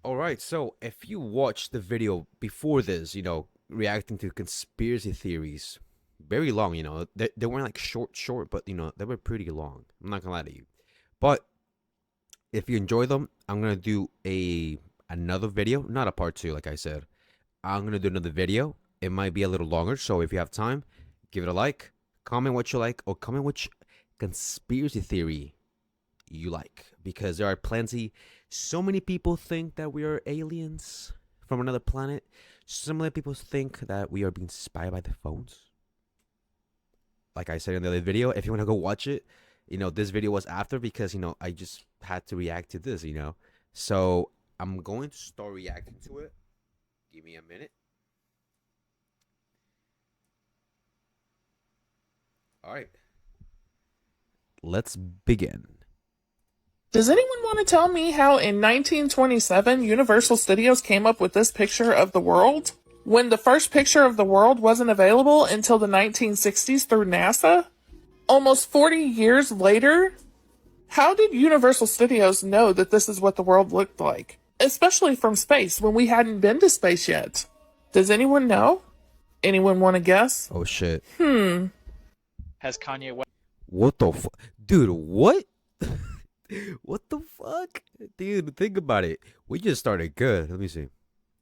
All right, so if you watched the video before this, reacting to conspiracy theories, very long, they weren't like short, but they were pretty long. I'm not gonna lie to you. But if you enjoy them, I'm gonna do another video, not a part two, like I said. I'm gonna do another video. It might be a little longer, so if you have time, give it a like, comment what you like, or comment which conspiracy theory you like, because there are plenty. So many people think that we are aliens from another planet. So many people think that we are being spied by the phones. Like I said in the other video, if you want to go watch it, this video was after because I just had to react to this. So I'm going to start reacting to it. Give me a minute. All right, let's begin. Does anyone want to tell me how in 1927 Universal Studios came up with this picture of the world? When the first picture of the world wasn't available until the 1960s through NASA? Almost 40 years later? How did Universal Studios know that this is what the world looked like? Especially from space, when we hadn't been to space yet. Does anyone know? Anyone want to guess? Oh shit. Has Kanye West What the fuck? Dude, what? What the fuck? Dude, think about it. We just started good. Let me see.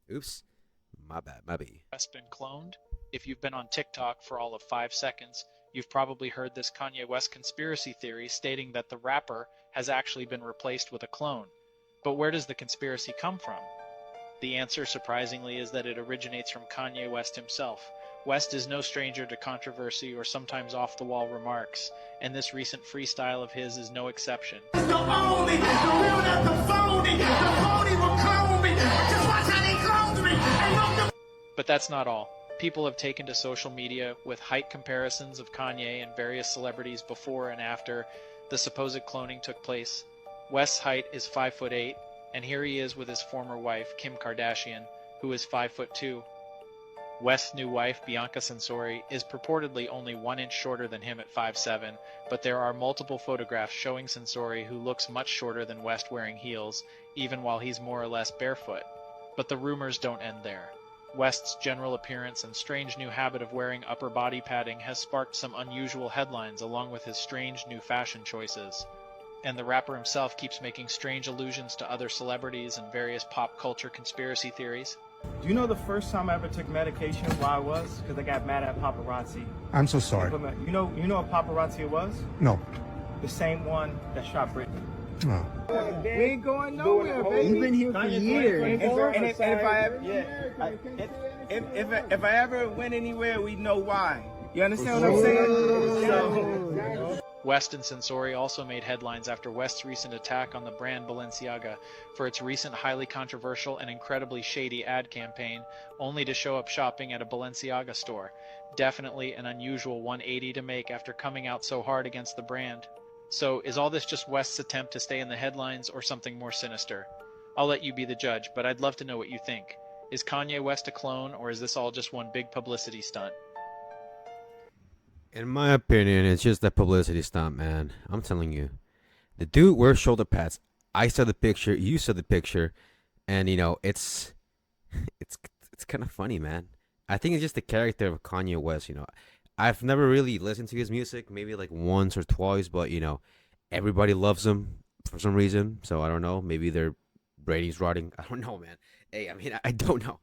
Oops. My bad. been cloned? If you've been on TikTok for all of 5 seconds, you've probably heard this Kanye West conspiracy theory stating that the rapper has actually been replaced with a clone. But where does the conspiracy come from? The answer, surprisingly, is that it originates from Kanye West himself. West is no stranger to controversy or sometimes off-the-wall remarks, and this recent freestyle of his is no exception. The only, the real, not the phony. The phony will clone me. Just watch how they clone me. And look, But that's not all. People have taken to social media with height comparisons of Kanye and various celebrities before and after the supposed cloning took place. West's height is 5'8", and here he is with his former wife, Kim Kardashian, who is 5'2". West's new wife, Bianca Censori, is purportedly only 1 inch shorter than him at 5'7", but there are multiple photographs showing Censori who looks much shorter than West wearing heels, even while he's more or less barefoot. But the rumors don't end there. West's general appearance and strange new habit of wearing upper body padding has sparked some unusual headlines along with his strange new fashion choices. And the rapper himself keeps making strange allusions to other celebrities and various pop culture conspiracy theories. Do you know the first time I ever took medication, why I was? Because I got mad at paparazzi. I'm so sorry. You know what paparazzi was? No. The same one that shot Britney. No. We ain't going nowhere, baby. You've been here for years. And if I ever went anywhere, we know why. You understand what I'm saying? So, West and Censori also made headlines after West's recent attack on the brand Balenciaga for its recent highly controversial and incredibly shady ad campaign, only to show up shopping at a Balenciaga store. Definitely an unusual 180 to make after coming out so hard against the brand. So, is all this just West's attempt to stay in the headlines or something more sinister? I'll let you be the judge, but I'd love to know what you think. Is Kanye West a clone, or is this all just one big publicity stunt? In my opinion, it's just a publicity stunt, man. I'm telling you. The dude wears shoulder pads. I saw the picture, you saw the picture, and it's kind of funny, man. I think it's just the character of Kanye West. I've never really listened to his music, maybe like once or twice, but everybody loves him for some reason. So I don't know. Maybe their ratings rotting. I don't know, man. Hey, I mean, I don't know.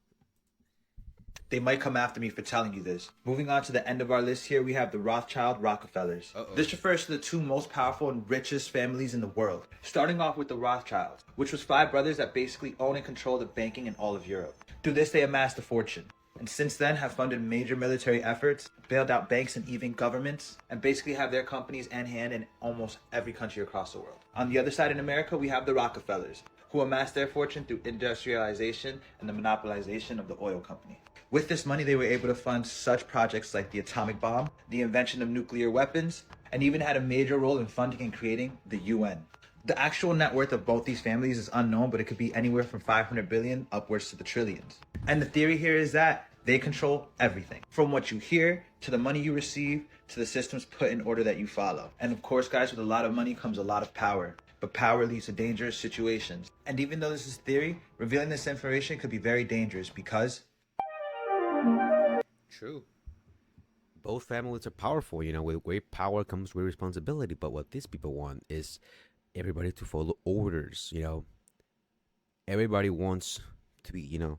They might come after me for telling you this. Moving on to the end of our list here, we have the Rothschild Rockefellers. This refers to the 2 most powerful and richest families in the world. Starting off with the Rothschilds, which was 5 brothers that basically own and control the banking in all of Europe. Through this, they amassed a fortune. And since then have funded major military efforts, bailed out banks and even governments, and basically have their companies and hand in almost every country across the world. On the other side in America, we have the Rockefellers, who amassed their fortune through industrialization and the monopolization of the oil company. With this money, they were able to fund such projects like the atomic bomb, the invention of nuclear weapons, and even had a major role in funding and creating the UN. The actual net worth of both these families is unknown, but it could be anywhere from 500 billion upwards to the trillions. And the theory here is that they control everything, from what you hear, to the money you receive, to the systems put in order that you follow. And of course, guys, with a lot of money comes a lot of power. but power leads to dangerous situations. And even though this is theory, revealing this information could be very dangerous because... True. Both families are powerful, you know, with great power comes great responsibility, but what these people want is everybody to follow orders, you know. Everybody wants to be, you know,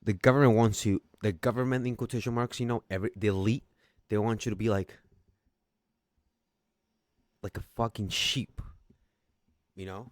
the government in quotation marks, you know, the elite, they want you to be like a fucking sheep, you know?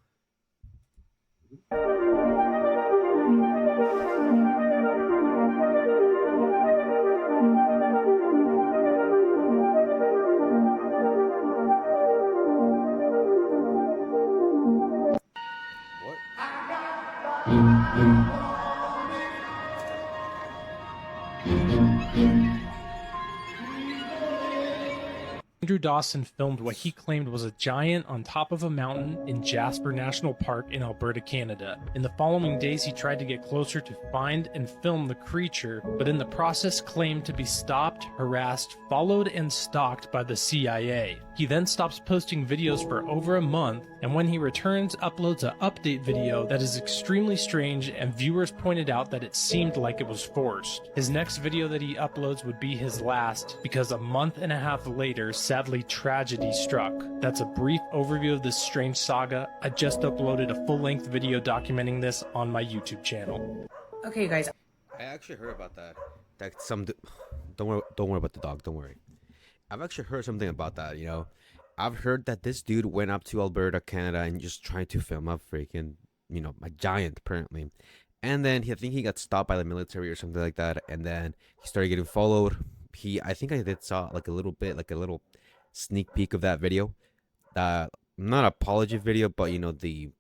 Andrew Dawson filmed what he claimed was a giant on top of a mountain in Jasper National Park in Alberta, Canada. In the following days, he tried to get closer to find and film the creature, but in the process claimed to be stopped, harassed, followed, and stalked by the CIA. He then stops posting videos for over a month, and when he returns, uploads an update video that is extremely strange, and viewers pointed out that it seemed like it was forced. His next video that he uploads would be his last, because a month and a half later, sadly, tragedy struck. That's a brief overview of this strange saga. I just uploaded a full-length video documenting this on my YouTube channel. Okay, you guys. I actually heard about that. Don't worry about the dog. Don't worry. I've actually heard something about that. You know, I've heard that this dude went up to Alberta, Canada, and just tried to film a freaking, you know, a giant apparently, and then I think he got stopped by the military or something like that, and then he started getting followed. I think I did saw like a little sneak peek of that video, not apology video, but you know, the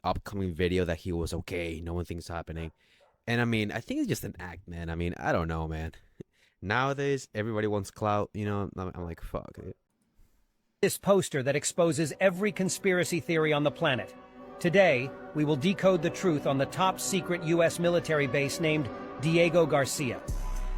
upcoming video that he was okay, no one thinks happening. And I mean, I think it's just an act, man. I mean, I don't know, man. Nowadays everybody wants clout, you know. I'm like, fuck it. This poster that exposes every conspiracy theory on the planet. Today we will decode the truth on the top secret US military base named Diego Garcia.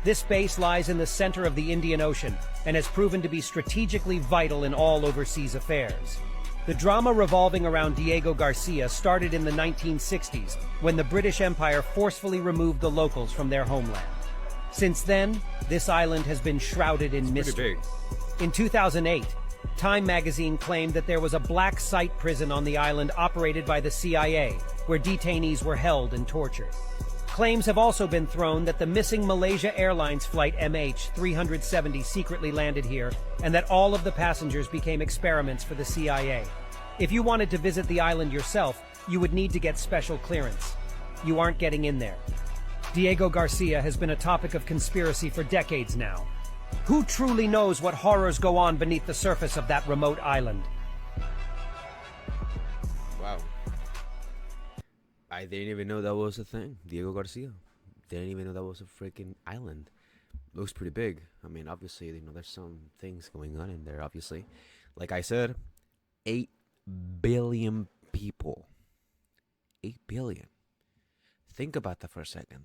This base lies in the center of the Indian Ocean and has proven to be strategically vital in all overseas affairs. The drama revolving around Diego Garcia started in the 1960s when the British Empire forcefully removed the locals from their homeland. Since then, this island has been shrouded in mystery. In 2008, Time magazine claimed that there was a black site prison on the island operated by the CIA, where detainees were held and tortured. Claims have also been thrown that the missing Malaysia Airlines flight MH370 secretly landed here, and that all of the passengers became experiments for the CIA. If you wanted to visit the island yourself, you would need to get special clearance. You aren't getting in there. Diego Garcia has been a topic of conspiracy for decades now. Who truly knows what horrors go on beneath the surface of that remote island? Wow. I didn't even know that was a thing. Diego Garcia. Didn't even know that was a freaking island. Looks pretty big. I mean, obviously, you know, there's some things going on in there, obviously. Like I said, 8 billion people. 8 billion. Think about that for a second.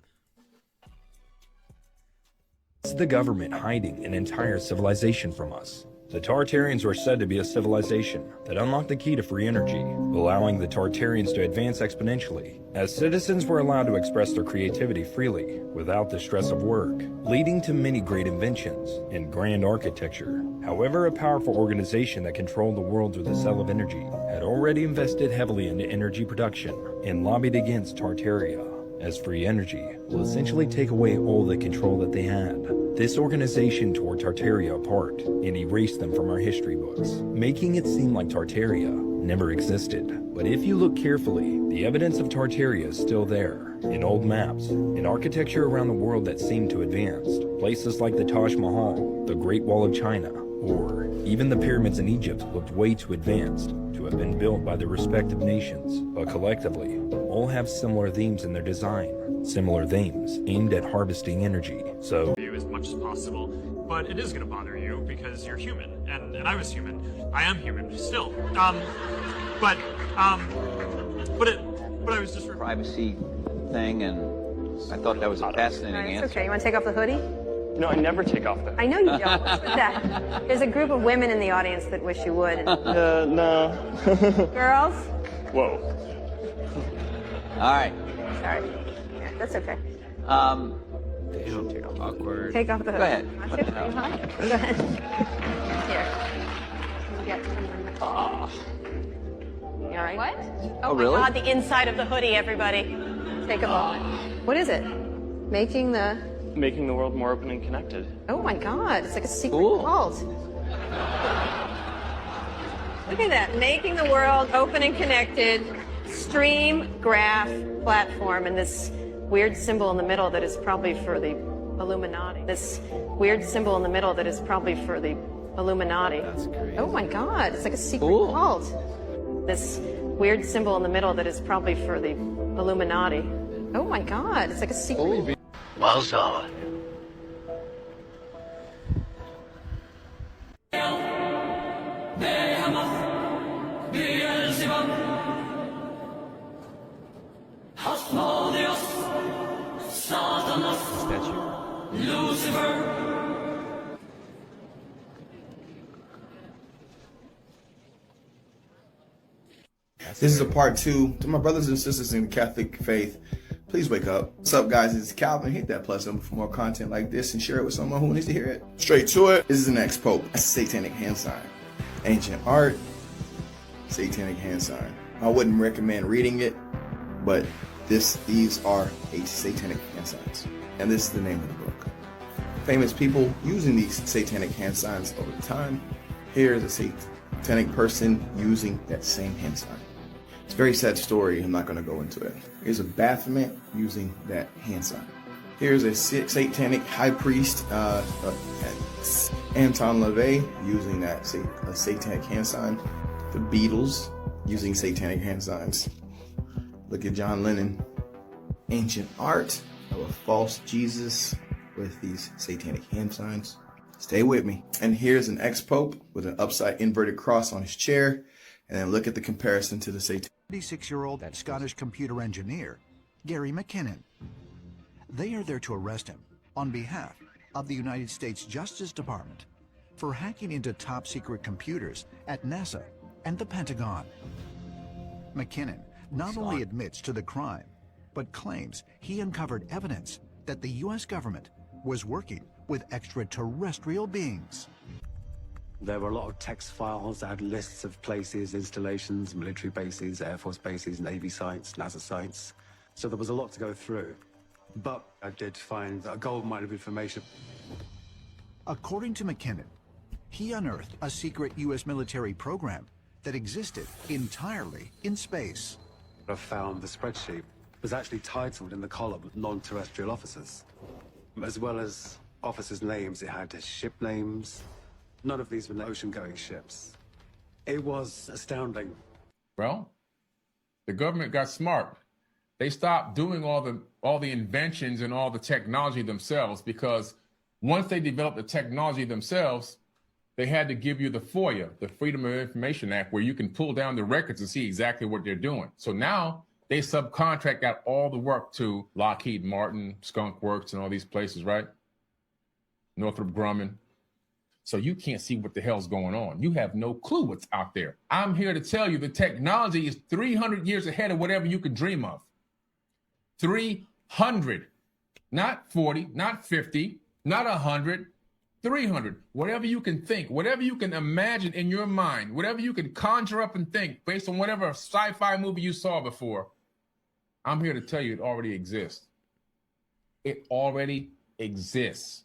It's the government hiding an entire civilization from us. The Tartarians were said to be a civilization that unlocked the key to free energy, allowing the Tartarians to advance exponentially, as citizens were allowed to express their creativity freely, without the stress of work, leading to many great inventions and grand architecture. However, a powerful organization that controlled the world through the cell of energy had already invested heavily into energy production and lobbied against Tartaria, as free energy will essentially take away all the control that they had. This organization tore Tartaria apart and erased them from our history books, making it seem like Tartaria never existed. But if you look carefully, the evidence of Tartaria is still there, in old maps, in architecture around the world that seemed to advance, places like the Taj Mahal, the Great Wall of China, or even the pyramids in Egypt looked way too advanced to have been built by their respective nations, but collectively, all have similar themes in their design, similar themes aimed at harvesting energy. So as much as possible, but it is going to bother you because you're human, and I was human. I am human still. But I was just privacy thing, and I thought that was a fascinating answer. Okay, you want to take off the hoodie? No, I never take off the hood. I know you don't. What's with that? There's a group of women in the audience that wish you would. No. Girls? Whoa. All right. Sorry. Yeah, that's okay. Damn, awkward. Take off the hood. Go ahead. Want to? Go ahead. Here. Get You all right? What? Oh, my really? God, the inside of the hoodie, everybody. Take a moment. What is it? Making Making the world more open and connected. Oh my God, it's like a secret Cool. cult. Look at that, making the world open and connected, stream, graph, platform, and this weird symbol in the middle that is probably for the Illuminati. This weird symbol in the middle that is probably for the Illuminati. That's crazy. Oh my God, it's like a secret Cool. cult. This weird symbol in the middle that is probably for the Illuminati. Oh my God, it's like a secret. Well done. This is a part 2 to my brothers and sisters in the Catholic faith. Please wake up. What's up, guys? It's Calvin. Hit that plus number for more content like this and share it with someone who needs to hear it. Straight to it. This is an ex-pope. That's a satanic hand sign. Ancient art, satanic hand sign. I wouldn't recommend reading it, but these are satanic hand signs. And this is the name of the book. Famous people using these satanic hand signs over time. Here's a satanic person using that same hand sign. It's a very sad story. I'm not going to go into it. Here's a Baphomet using that hand sign. Here's a satanic high priest, Anton LaVey, using that satanic hand sign. The Beatles using satanic hand signs. Look at John Lennon. Ancient art of a false Jesus with these satanic hand signs. Stay with me. And here's an ex-pope with an upside inverted cross on his chair. And then look at the comparison to the satanic. 36-year-old Scottish computer engineer, Gary McKinnon. They are there to arrest him on behalf of the United States Justice Department for hacking into top-secret computers at NASA and the Pentagon. McKinnon not only admits to the crime, but claims he uncovered evidence that the U.S. government was working with extraterrestrial beings. There were a lot of text files that had lists of places, installations, military bases, Air Force bases, Navy sites, NASA sites. So there was a lot to go through. But I did find a goldmine of information. According to McKinnon, he unearthed a secret U.S. military program that existed entirely in space. I found the spreadsheet was actually titled in the column non-terrestrial officers. As well as officers' names, it had ship names. None of these were ocean-going ships. It was astounding. Well, the government got smart. They stopped doing all the inventions and all the technology themselves, because once they developed the technology themselves, they had to give you the FOIA, the Freedom of Information Act, where you can pull down the records and see exactly what they're doing. So now they subcontract out all the work to Lockheed Martin, Skunk Works, and all these places, right? Northrop Grumman. So you can't see what the hell's going on. You have no clue what's out there. I'm here to tell you the technology is 300 years ahead of whatever you could dream of. 300, not 40, not 50, not 100, 300. Whatever you can think, whatever you can imagine in your mind, whatever you can conjure up and think based on whatever sci-fi movie you saw before, I'm here to tell you it already exists. It already exists.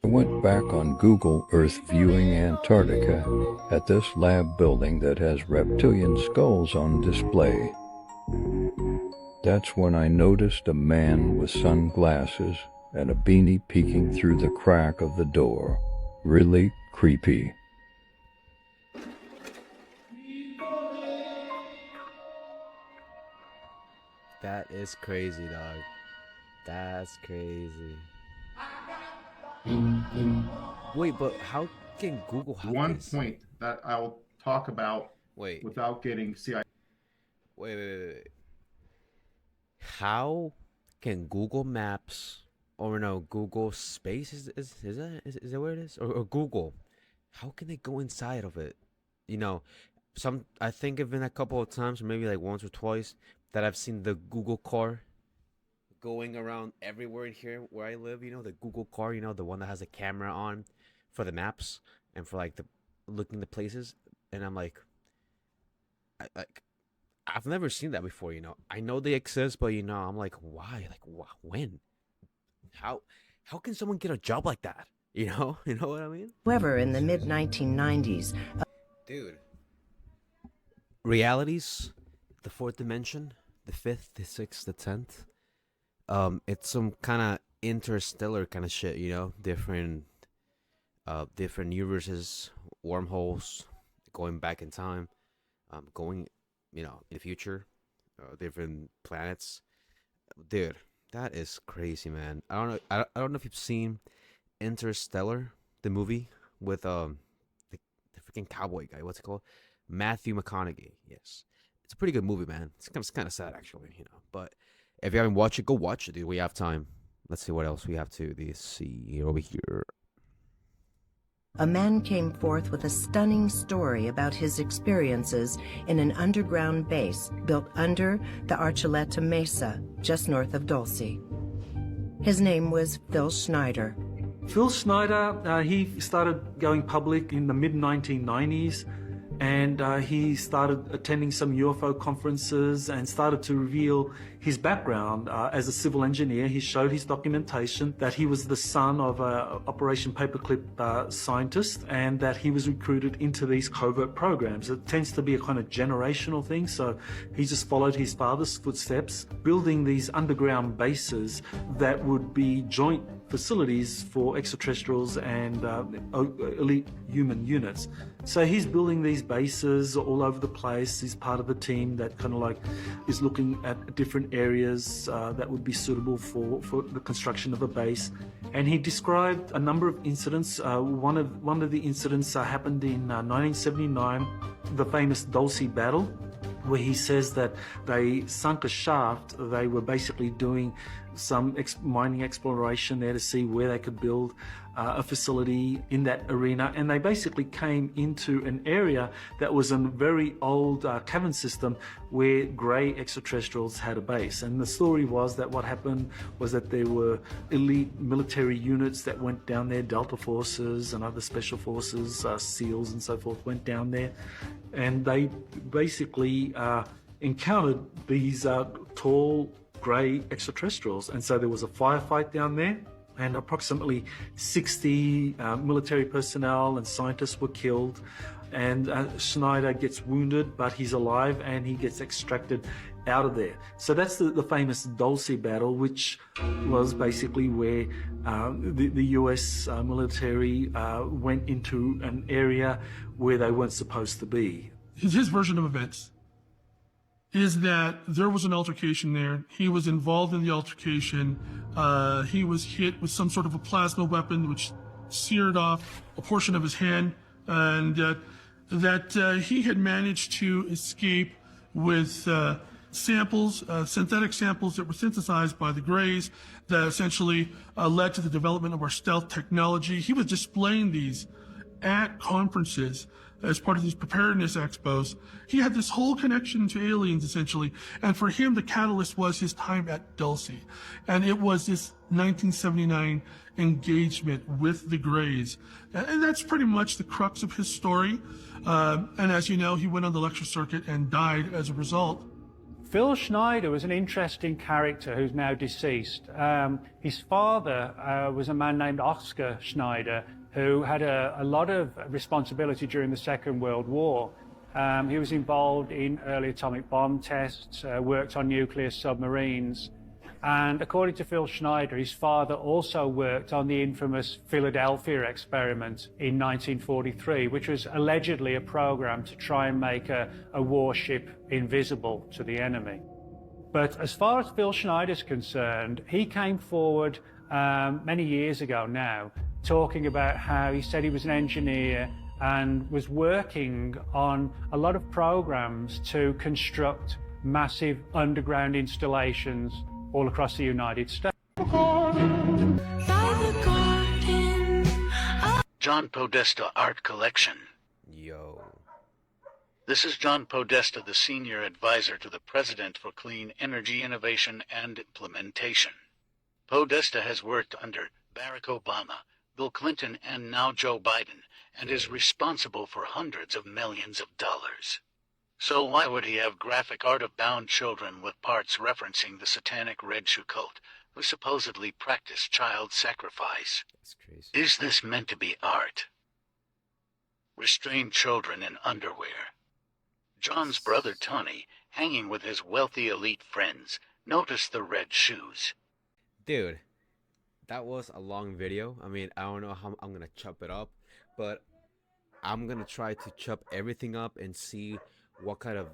I went back on Google Earth viewing Antarctica at this lab building that has reptilian skulls on display. That's when I noticed a man with sunglasses and a beanie peeking through the crack of the door. Really creepy. That is crazy, dog. That's crazy. Wait, but how can Google have One this? point that I'll talk about Wait. without getting CIA. Wait. How can Google Maps or no, Google Space is that where it is? Or Google. How can they go inside of it? You know, I think of been a couple of times, or maybe like once or twice, that I've seen the Google car going around everywhere in here where I live. You know, the Google car. You know, the one that has a camera on for the maps and for like the looking the places. And I'm like, I've never seen that before. You know, I know they exist, but you know, I'm like, why? Like, when? How can someone get a job like that? You know what I mean? However, in the mid-1990s, dude, realities, the fourth dimension, the fifth, the sixth, the 10th. It's some kind of interstellar kind of shit, you know, different universes, wormholes, going back in time, going, you know, in the future, different planets. Dude, that is crazy, man. I don't know if you've seen Interstellar, the movie with the freaking cowboy guy. What's it called? Matthew McConaughey. Yes, it's a pretty good movie, man. It's kind of sad actually, you know. But if you haven't watched it, go watch it, dude. We have time. Let's see what else we have to see over here. a man came forth with a stunning story about his experiences in an underground base built under the Archuleta Mesa, just north of Dulce. His name was Phil Schneider. Phil Schneider, he started going public in the mid-1990s, and he started attending some UFO conferences and started to reveal his background as a civil engineer. He showed his documentation that he was the son of an Operation Paperclip scientist, and that he was recruited into these covert programs. It tends to be a kind of generational thing, so he just followed his father's footsteps, building these underground bases that would be joint facilities for extraterrestrials and elite human units. So he's building these bases all over the place. He's part of the team that kind of like is looking at different areas that would be suitable for the construction of a base. And he described a number of incidents. One of the incidents happened in 1979, the famous Dulce battle, where he says that they sunk a shaft. They were basically doing some mining exploration there to see where they could build a facility in that arena, and they basically came into an area that was a very old cavern system where grey extraterrestrials had a base. And the story was that what happened was that there were elite military units that went down there, Delta Forces and other special forces, SEALs and so forth, went down there, and they basically encountered these tall grey extraterrestrials. And so there was a firefight down there, and approximately 60 military personnel and scientists were killed. And Schneider gets wounded, but he's alive, and he gets extracted out of there. So that's the famous Dulce battle, which was basically where the US military went into an area where they weren't supposed to be. His version of events is that there was an altercation there. He was involved in the altercation. He was hit with some sort of a plasma weapon, which seared off a portion of his hand, and that he had managed to escape with samples, synthetic samples that were synthesized by the Greys that essentially led to the development of our stealth technology. He was displaying these at conferences as part of these preparedness expos. He had this whole connection to aliens, essentially. And for him, the catalyst was his time at Dulce. And it was this 1979 engagement with the Greys. And that's pretty much the crux of his story. And as you know, he went on the lecture circuit and died as a result. Phil Schneider was an interesting character who's now deceased. His father was a man named Oscar Schneider, who had a lot of responsibility during the Second World War. He was involved in early atomic bomb tests, worked on nuclear submarines, and according to Phil Schneider, his father also worked on the infamous Philadelphia experiment in 1943, which was allegedly a program to try and make a warship invisible to the enemy. But as far as Phil Schneider's concerned, he came forward many years ago now, talking about how he said he was an engineer and was working on a lot of programs to construct massive underground installations all across the United States. John Podesta Art Collection. Yo. This is John Podesta, the Senior Advisor to the President for Clean Energy Innovation and Implementation. Podesta has worked under Barack Obama, Bill Clinton, and now Joe Biden, and is responsible for hundreds of millions of dollars. So why would he have graphic art of bound children with parts referencing the satanic Red Shoe cult, who supposedly practice child sacrifice? That's crazy. Is this meant to be art? Restrained children in underwear. John's brother Tony, hanging with his wealthy elite friends, noticed the red shoes. Dude, that was a long video. I mean, I don't know how I'm gonna chop it up, but I'm gonna try to chop everything up and see what kind of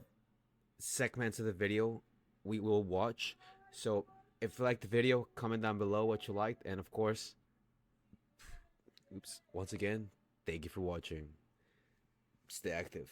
segments of the video we will watch. So if you liked the video, comment down below what you liked, and of course, once again, thank you for watching. Stay active.